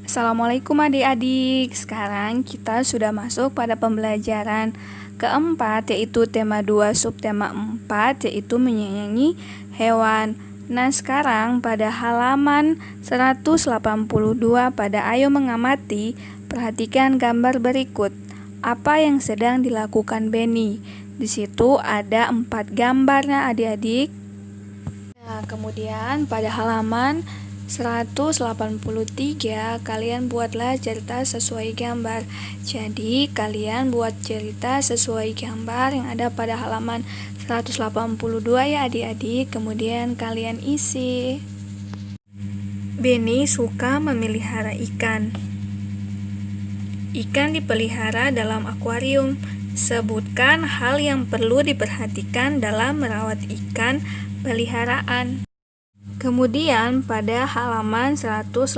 Assalamualaikum adik-adik. Sekarang kita sudah masuk pada pembelajaran keempat, yaitu tema 2 subtema 4, yaitu menyayangi hewan. Nah, sekarang pada halaman 182 pada Ayo Mengamati, perhatikan gambar berikut. Apa yang sedang dilakukan Benny? Di situ ada 4 gambarnya adik-adik. Nah, kemudian pada halaman 183 kalian buatlah cerita sesuai gambar. Jadi kalian buat cerita sesuai gambar yang ada pada halaman 182 ya adik-adik. Kemudian kalian isi. Benny suka memelihara ikan. Ikan dipelihara dalam akuarium. Sebutkan hal yang perlu diperhatikan dalam merawat ikan peliharaan. Kemudian pada halaman 184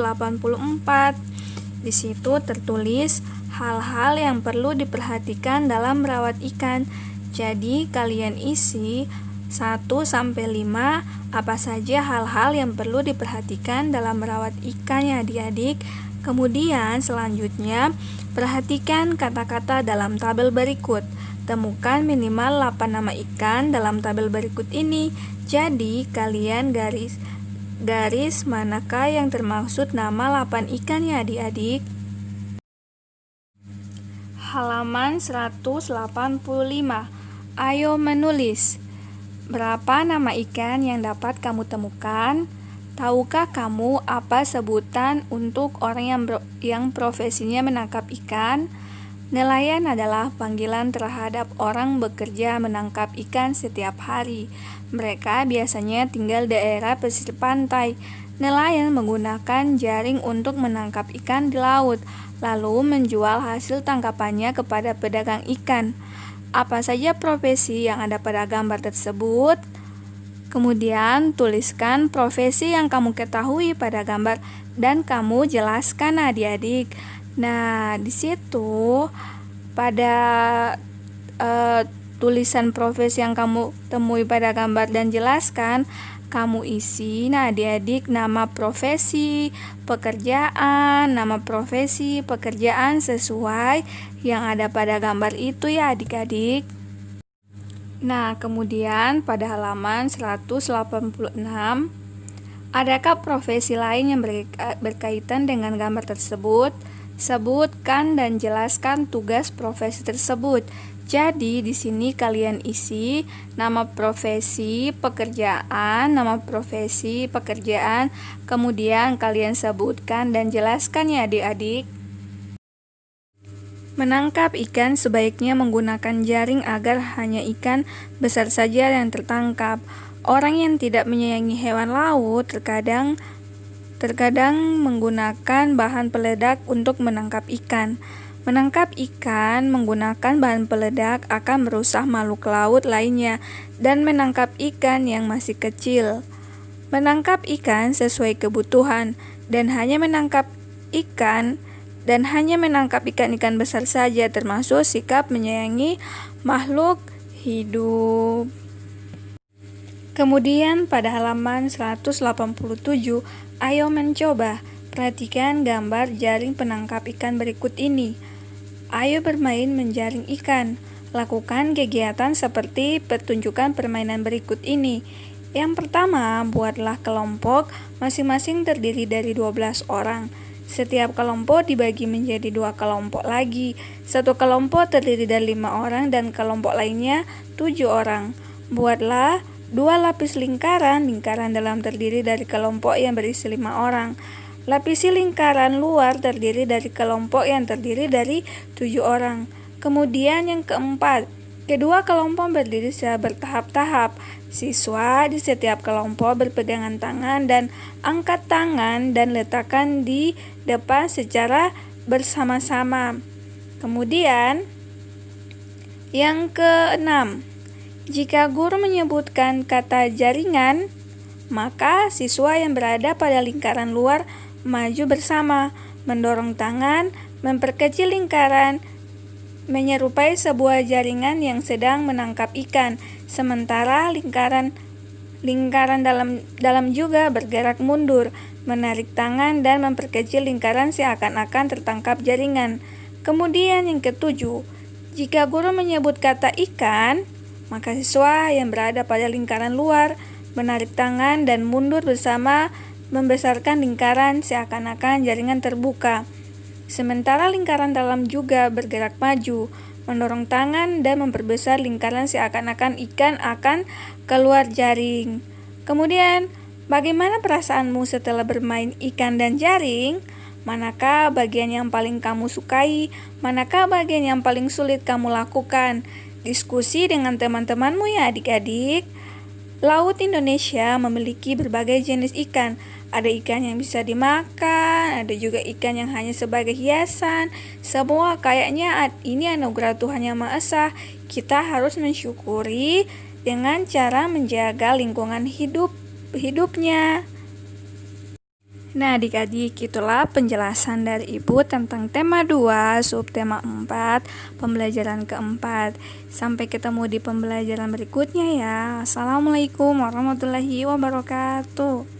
di situ tertulis hal-hal yang perlu diperhatikan dalam merawat ikan. Jadi kalian isi 1-5 apa saja hal-hal yang perlu diperhatikan dalam merawat ikan ya adik-adik. Kemudian selanjutnya perhatikan kata-kata dalam tabel berikut. Temukan minimal 8 nama ikan dalam tabel berikut ini. Jadi kalian garis manakah yang termaksud nama 8 ikan ya adik-adik. Halaman 185. Ayo menulis. Berapa nama ikan yang dapat kamu temukan? Tahukah kamu apa sebutan untuk orang yang profesinya menangkap ikan? Nelayan adalah panggilan terhadap orang bekerja menangkap ikan setiap hari. Mereka biasanya tinggal di daerah pesisir pantai. Nelayan menggunakan jaring untuk menangkap ikan di laut, lalu menjual hasil tangkapannya kepada pedagang ikan. Apa saja profesi yang ada pada gambar tersebut? Kemudian tuliskan profesi yang kamu ketahui pada gambar dan kamu jelaskan adik-adik. Nah, di situ pada tulisan profesi yang kamu temui pada gambar dan jelaskan, kamu isi adik-adik nama profesi, pekerjaan, sesuai yang ada pada gambar itu ya adik-adik. Nah, kemudian pada halaman 186, adakah profesi lain yang berkaitan dengan gambar tersebut? Sebutkan dan jelaskan tugas profesi tersebut. Jadi di sini kalian isi nama profesi, pekerjaan, kemudian kalian sebutkan dan jelaskan ya adik-adik. Menangkap ikan sebaiknya menggunakan jaring agar hanya ikan besar saja yang tertangkap. Orang yang tidak menyayangi hewan laut terkadang menggunakan bahan peledak untuk menangkap ikan. Menangkap ikan menggunakan bahan peledak akan merusak makhluk laut lainnya dan menangkap ikan yang masih kecil. Menangkap ikan sesuai kebutuhan dan hanya menangkap ikan-ikan besar saja, termasuk sikap menyayangi makhluk hidup. Kemudian pada halaman 187, ayo mencoba. Perhatikan gambar jaring penangkap ikan berikut ini. Ayo bermain menjaring ikan. Lakukan kegiatan seperti pertunjukan permainan berikut ini. Yang pertama, buatlah kelompok masing-masing terdiri dari 12 orang. Setiap kelompok dibagi menjadi 2 kelompok lagi. Satu kelompok terdiri dari 5 orang dan kelompok lainnya 7 orang. Buatlah 2 lapis lingkaran dalam terdiri dari kelompok yang berisi 5 orang. Lapisi lingkaran luar terdiri dari kelompok yang terdiri dari 7 orang. Kemudian yang keempat, kedua kelompok berdiri secara bertahap-tahap. Siswa di setiap kelompok berpegangan tangan dan angkat tangan dan letakkan di depan secara bersama-sama. Kemudian yang keenam, jika guru menyebutkan kata jaringan, maka siswa yang berada pada lingkaran luar maju bersama, mendorong tangan, memperkecil lingkaran, menyerupai sebuah jaringan yang sedang menangkap ikan, sementara lingkaran dalam juga bergerak mundur, menarik tangan, dan memperkecil lingkaran seakan-akan tertangkap jaringan. Kemudian yang ketujuh, jika guru menyebut kata ikan, maka siswa yang berada pada lingkaran luar menarik tangan dan mundur bersama membesarkan lingkaran seakan-akan jaringan terbuka. Sementara lingkaran dalam juga bergerak maju, mendorong tangan dan memperbesar lingkaran seakan-akan ikan akan keluar jaring. Kemudian, bagaimana perasaanmu setelah bermain ikan dan jaring? Manakah bagian yang paling kamu sukai? Manakah bagian yang paling sulit kamu lakukan? Diskusi dengan teman-temanmu ya adik-adik. Laut Indonesia memiliki berbagai jenis ikan. Ada ikan yang bisa dimakan, ada juga ikan yang hanya sebagai hiasan. Semua kayaknya ini anugerah Tuhan Yang Maha Esa. Kita harus mensyukuri dengan cara menjaga lingkungan hidupnya. Nah adik-adik, itulah penjelasan dari Ibu tentang tema 2, subtema 4, pembelajaran keempat. Sampai ketemu di pembelajaran berikutnya ya. Assalamualaikum warahmatullahi wabarakatuh.